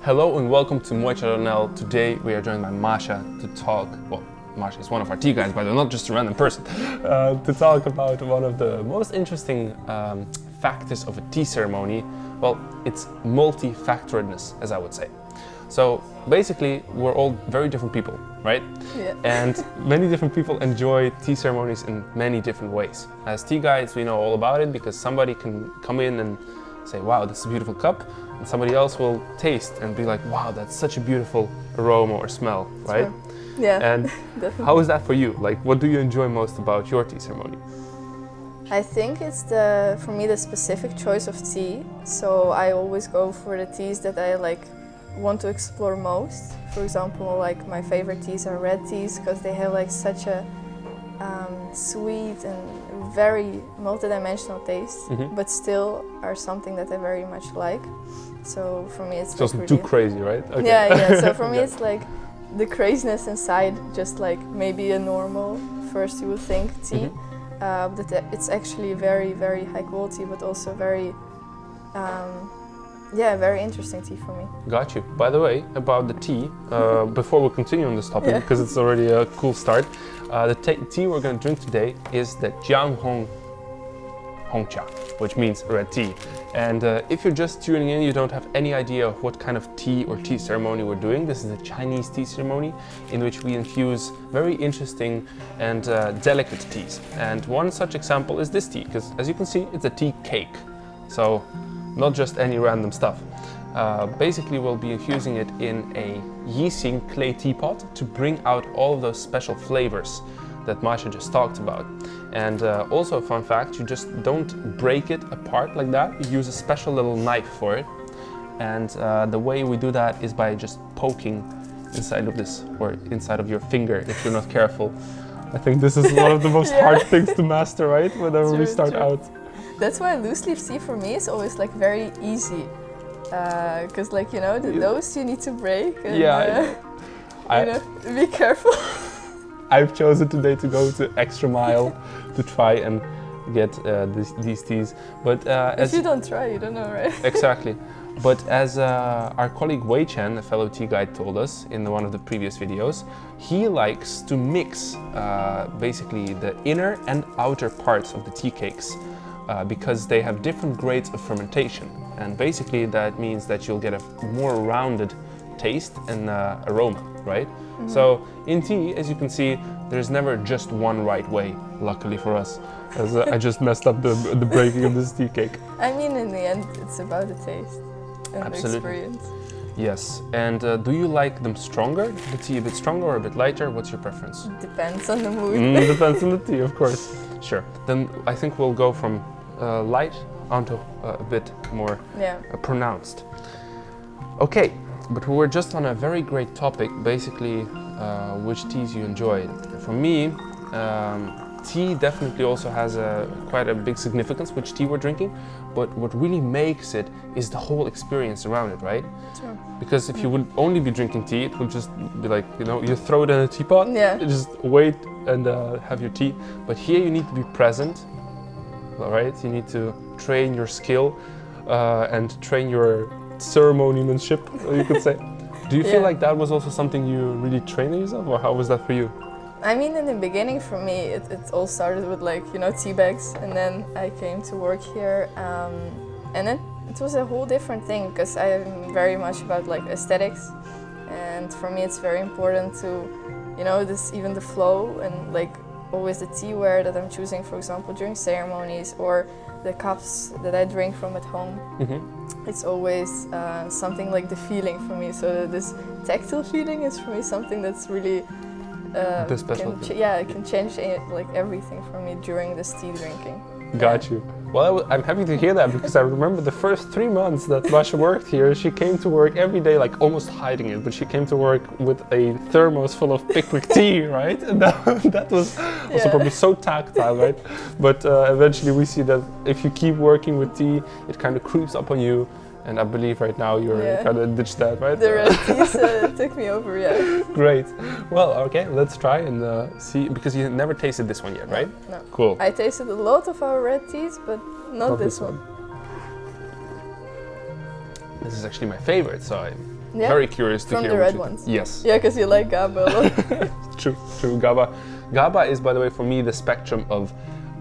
Hello and welcome to pu-erh. Today we are joined by Masha to talk, well, Masha is one of our tea guides, but they're not just a random person, to talk about one of the most interesting factors of a tea ceremony. Well, it's multifactoredness, as I would say. So basically, we're all very different people, right? Yeah. And many different people enjoy tea ceremonies in many different ways. As tea guides, we know all about it because somebody can come in and say, wow, this is a beautiful cup. And somebody else will taste and be like, wow, that's such a beautiful aroma or smell, right? Sure. Yeah, And definitely. how is that for you? Like, what do you enjoy most about your tea ceremony? I think it's for me the specific choice of tea. So I always go for the teas that I want to explore most. For example, like my favorite teas are red teas because they have like such a sweet and very multidimensional taste, but still are something that I very much like. So for me, it's Just like too really crazy, right? Okay. Yeah. So for me, Yeah. it's like the craziness inside, just like maybe a normal, first you would think, tea. But it's actually very, very high quality, but also very, very interesting tea for me. Got you. By the way, about the tea, before we continue on this topic, because it's already a cool start, the tea we're going to drink today is the Jiang Hongcha, which means red tea. And if you're just tuning in, you don't have any idea of what kind of tea or tea ceremony we're doing. This is a Chinese tea ceremony in which we infuse very interesting and delicate teas. And one such example is this tea, because as you can see, it's a tea cake. So not just any random stuff. Basically, we'll be infusing it in a Yixing clay teapot to bring out all of those special flavors that Masha just talked about. And also a fun fact, you just don't break it apart like that, you use a special little knife for it. And the way we do that is by just poking inside of this, or inside of your finger if you're not careful. I think this is one of the most hard things to master, right? Whenever we start out. That's why loose leaf tea for me is always like very easy. Because like, you know, those you need to break. And, be careful. I've chosen today to go the extra mile to try and get these teas. But if you don't try, you don't know, right? Exactly. But as our colleague Wei Chen, a fellow tea guide, told us in one of the previous videos, he likes to mix basically the inner and outer parts of the tea cakes because they have different grades of fermentation. And basically that means that you'll get a more rounded taste and aroma, right? So in tea, as you can see, there's never just one right way, luckily for us, as I just messed up the breaking of this tea cake. I mean, in the end, it's about the taste and the experience. Yes, and do you like them stronger, the tea a bit stronger or a bit lighter? What's your preference? Depends on the mood. Depends on the tea, of course. Sure, then I think we'll go from light onto a bit more pronounced. Okay. But we were just on a very great topic, basically which teas you enjoy. For me, tea definitely also has quite a big significance, which tea we're drinking, but what really makes it is the whole experience around it, right? Sure. Because if you would only be drinking tea, it would just be like, you know, you throw it in a teapot, you just wait and have your tea. But here you need to be present, all right? You need to train your skill and train your ceremonymanship, you could say. Do you feel like that was also something you really trained yourself, or how was that for you? I mean, in the beginning for me, it all started with like, you know, tea bags, and then I came to work here, and then it was a whole different thing because I am very much about like aesthetics, and for me it's very important to, you know, even the flow and like always the teaware that I'm choosing, for example, during ceremonies or the cups that I drink from at home. It's always something like the feeling for me. So this tactile feeling is for me something that's really it can change like everything for me during this tea drinking. Got you. Well, I'm happy to hear that because I remember the first 3 months that Masha worked here, she came to work every day, like almost hiding it, but she came to work with a thermos full of Pickwick tea, right? And that was also probably so tactile, right? But eventually we see that if you keep working with tea, it kind of creeps up on you. And I believe right now you're kind of ditched that, right? The red teas took me over, Great. Well, okay, let's try and see, because you never tasted this one yet, right? No. Cool. I tasted a lot of our red teas, but not this one. This is actually my favorite, so Yeah. Very curious to From hear the what red you think. ones. Yes. Yeah, because you like GABA a lot. True. GABA is, by the way, for me, the spectrum of,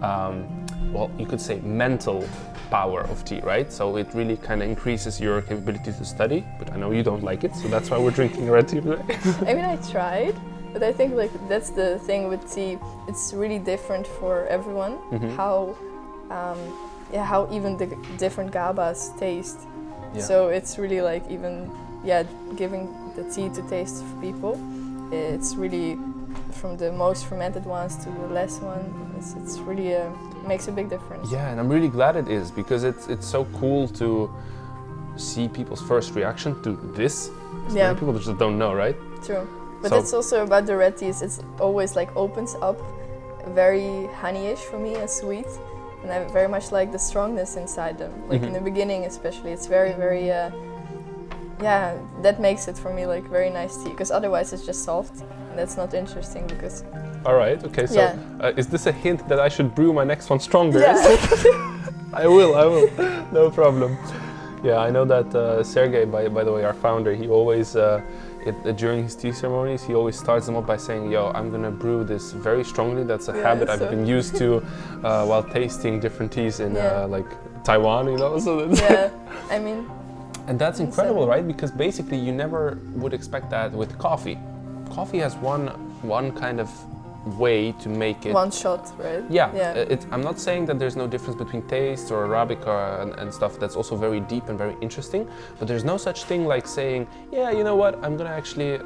well, you could say mental power of tea, right? So it really kind of increases your capability to study, but I know you don't like it, so that's why we're drinking red tea today. I mean, I tried, but I think like that's the thing with tea. It's really different for everyone. How even the different GABAs taste. Yeah. So it's really like even giving the tea to taste for people. It's really from the most fermented ones to the less one. It's really makes a big difference. Yeah, and I'm really glad it is, because it's so cool to see people's first reaction to this. Yeah. Many people just don't know, right? True. But So- it's also about the red teas. It's always like opens up very honeyish for me and sweet. And I very much like the strongness inside them. Like in the beginning especially, it's very, very, that makes it for me like very nice tea. Because otherwise it's just soft. And that's not interesting because... All right, okay, so is this a hint that I should brew my next one stronger? Yeah. I will, no problem. Yeah, I know that Sergey, by the way, our founder, he always, during his tea ceremonies, he always starts them up by saying, yo, I'm gonna brew this very strongly. That's a habit I've been used to while tasting different teas in like Taiwan, you know? So that's I mean... And that's incredible, right? Because basically you never would expect that with coffee. Coffee has one kind of way to make it... One shot, right? Yeah. I'm not saying that there's no difference between taste or Arabica and stuff that's also very deep and very interesting, but there's no such thing like saying, yeah, you know what, I'm gonna actually...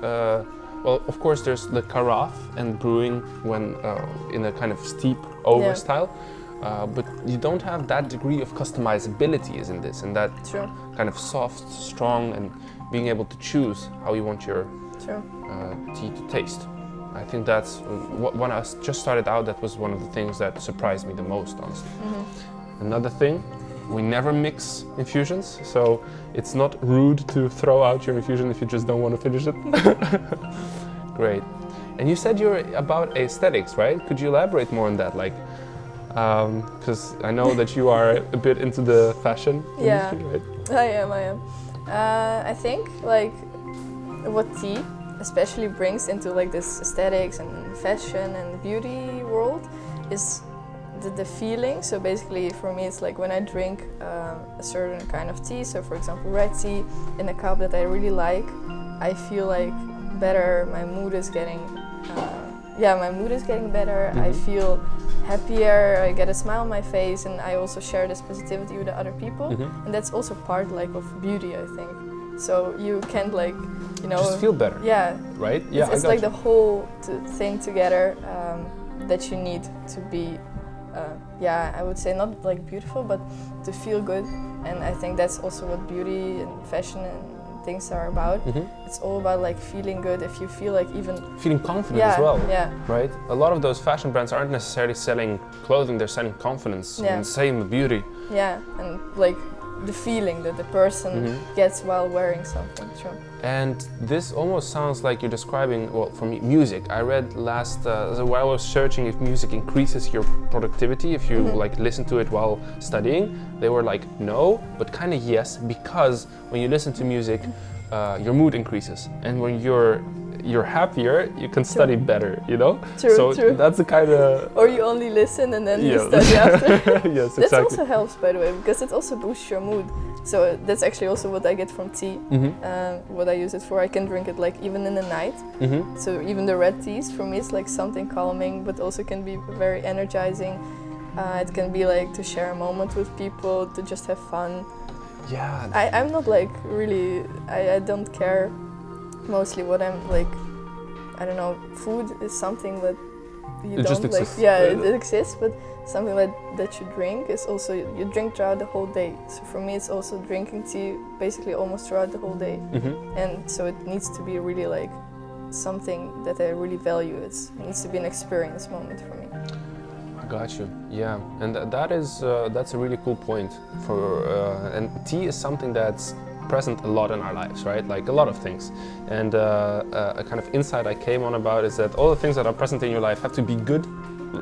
well, of course there's the carafe and brewing when in a kind of steep over style, but you don't have that degree of customizability is in this, and that kind of soft, strong, and being able to choose how you want your tea to taste. I think that's when I just started out, that was one of the things that surprised me the most, honestly. Another thing, we never mix infusions, so it's not rude to throw out your infusion if you just don't want to finish it. Great. And you said you're about aesthetics, right? Could you elaborate more on that? Like, because I know that you are a bit into the fashion industry, right? I am. I think like what tea especially brings into like this aesthetics and fashion and beauty world is the feeling. So basically for me it's like when I drink a certain kind of tea, so for example red tea in a cup that I really like, I feel like better, my mood is getting better, I feel happier, I get a smile on my face, and I also share this positivity with the other people, and that's also part like of beauty, I think. So you can't like, you know, just feel better. Yeah. Right? Yeah. It's like the whole thing together that you need to be, I would say not like beautiful, but to feel good. And I think that's also what beauty and fashion and things are about. It's all about like feeling good. If you feel like even feeling confident as well. Yeah. Right? A lot of those fashion brands aren't necessarily selling clothing, they're selling confidence. And same with beauty. Yeah, and like the feeling that the person gets while wearing something. True. And this almost sounds like you're describing, well, for me, music. I read last, so while I was searching if music increases your productivity, if you like listen to it while studying, they were like, no, but kind of yes, because when you listen to music, your mood increases. And when you're happier, you can study better, you know? True. That's the kind of... Or you only listen and then you study after. Yes, That also helps, by the way, because it also boosts your mood. So that's actually also what I get from tea, what I use it for. I can drink it like even in the night. So even the red teas, for me, it's like something calming, but also can be very energizing. It can be like to share a moment with people, to just have fun. Yeah. I'm not like really, I don't care mostly what I'm like, I don't know, food is something that you it don't just like. exists. Yeah, it exists, but something that you drink is also, you drink throughout the whole day. So for me it's also drinking tea basically almost throughout the whole day. And so it needs to be really like something that I really value. It needs to be an experience moment for me. I got you. Yeah, and that's a really cool point. And tea is something that's present a lot in our lives, right? Like a lot of things. And a kind of insight I came on about is that all the things that are present in your life have to be good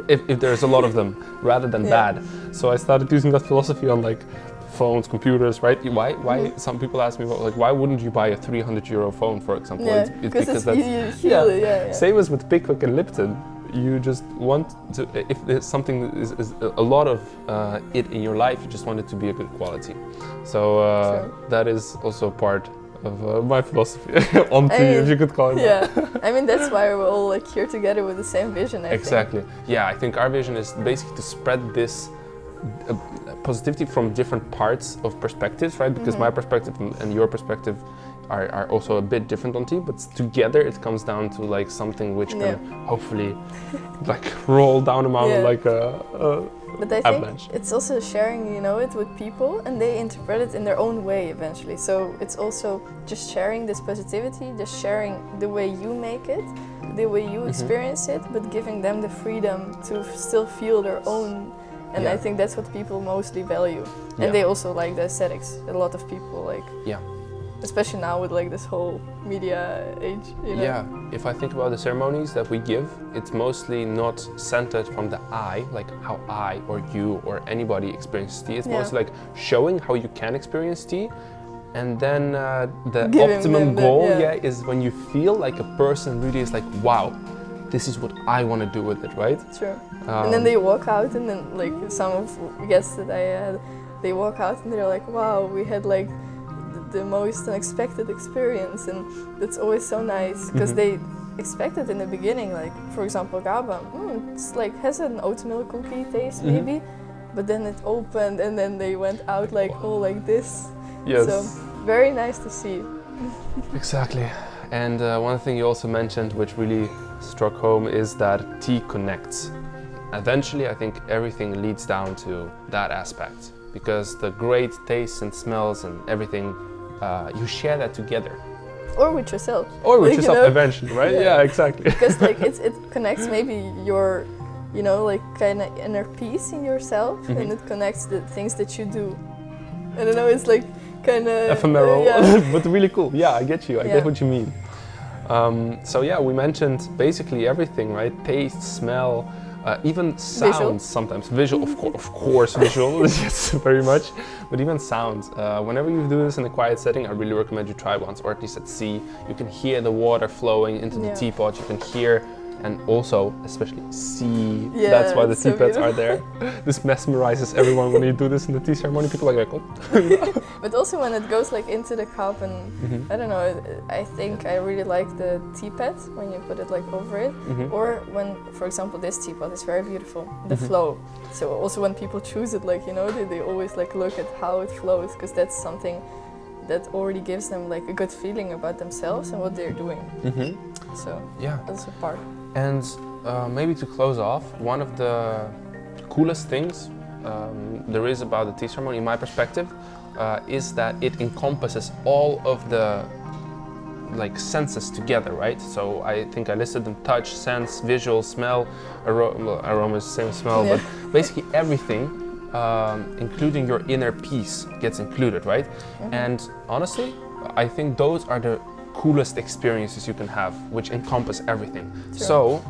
if there's a lot of them, rather than bad. So I started using that philosophy on like phones, computers, right? Why? Some people ask me, well, like, why wouldn't you buy a 300 euro phone, for example? Yeah, it's because it's easy to feel it. Yeah. Same as with Pickwick and Lipton. You just want to, if there's something that is a lot of it in your life, you just want it to be a good quality. So that is also part of my philosophy on tea, if you could call it that. I mean, that's why we're all like here together with the same vision, I Exactly. think. Yeah, I think our vision is basically to spread this positivity from different parts of perspectives, right? Because my perspective and your perspective are also a bit different on tea, but together it comes down to like something which can hopefully like roll down a mountain like a But I avalanche. think it's also sharing, you know, it with people, and they interpret it in their own way eventually. So it's also just sharing this positivity, just sharing the way you make it, the way you experience it, but giving them the freedom to still feel their own. And I think that's what people mostly value. And they also like the aesthetics. A lot of people like, especially now with like this whole media age, you know? Yeah, if I think about the ceremonies that we give, it's mostly not centered from the I, like how I or you or anybody experiences tea. It's mostly like showing how you can experience tea. And then the optimum goal is when you feel like a person really is like, wow, this is what I want to do with it, right? True. And then they walk out, and then like some of guests that I had, they walk out and they're like, wow, we had like the most unexpected experience, and that's always so nice because they expect it in the beginning, like for example GABA, it's like has an oat milk cookie taste maybe, but then it opened and then they went out like like this. Yes. So very nice to see. Exactly. And one thing you also mentioned which really struck home is that tea connects. Eventually I think everything leads down to that aspect, because the great tastes and smells and everything, you share that together. Or with yourself. Or with like, yourself, you know? eventually, right? Yeah, exactly. Because like it connects maybe your, you know, like kind of inner peace in yourself, and it connects the things that you do. I don't know, it's like kind of ephemeral, but really cool. Yeah, I get you. I get what you mean. So yeah, we mentioned basically everything, right? Taste, smell, even sounds visual. Sometimes. Visual, of course, visual, yes, very much. But even sounds. Whenever you do this in a quiet setting, I really recommend you try once, or at least at sea. You can hear the water flowing into the teapot, you can hear, and also, especially see, that's why the teapots are there. This mesmerizes everyone when you do this in the tea ceremony. People are like, oh. But also when it goes like into the cup, and I don't know, I think I really like the teapot when you put it like over it, or when, for example, this teapot is very beautiful, the flow. So also when people choose it, like, you know, they always like look at how it flows, because that's something that already gives them like a good feeling about themselves and what they're doing. So that's a part. And maybe to close off, one of the coolest things there is about the tea ceremony, in my perspective, is that it encompasses all of the like senses together, right? So I think I listed them: touch, sense, visual, smell, aroma is the same smell, but basically everything, including your inner peace, gets included, right? And honestly, I think those are the coolest experiences you can have, which encompass everything. So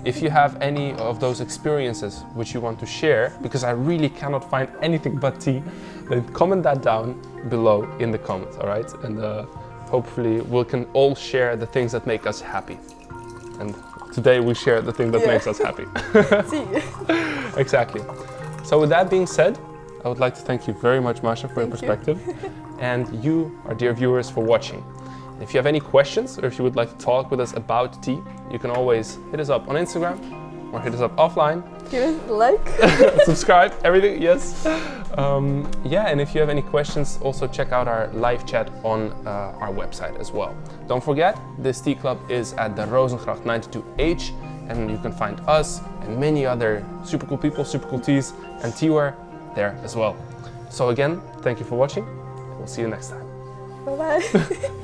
if you have any of those experiences which you want to share, because I really cannot find anything but tea, then comment that down below in the comments, all right? And hopefully we can all share the things that make us happy. And today we share the thing that makes us happy. Exactly. So with that being said, I would like to thank you very much, Masha, for your perspective. And you, our dear viewers, for watching. If you have any questions, or if you would like to talk with us about tea, you can always hit us up on Instagram or hit us up offline. Give us a like. Subscribe, everything, yes. And if you have any questions, also check out our live chat on our website as well. Don't forget, this tea club is at the Rozengracht 92H, and you can find us and many other super cool people, super cool teas, and tea-wear there as well. So again, thank you for watching, and we'll see you next time. Bye-bye.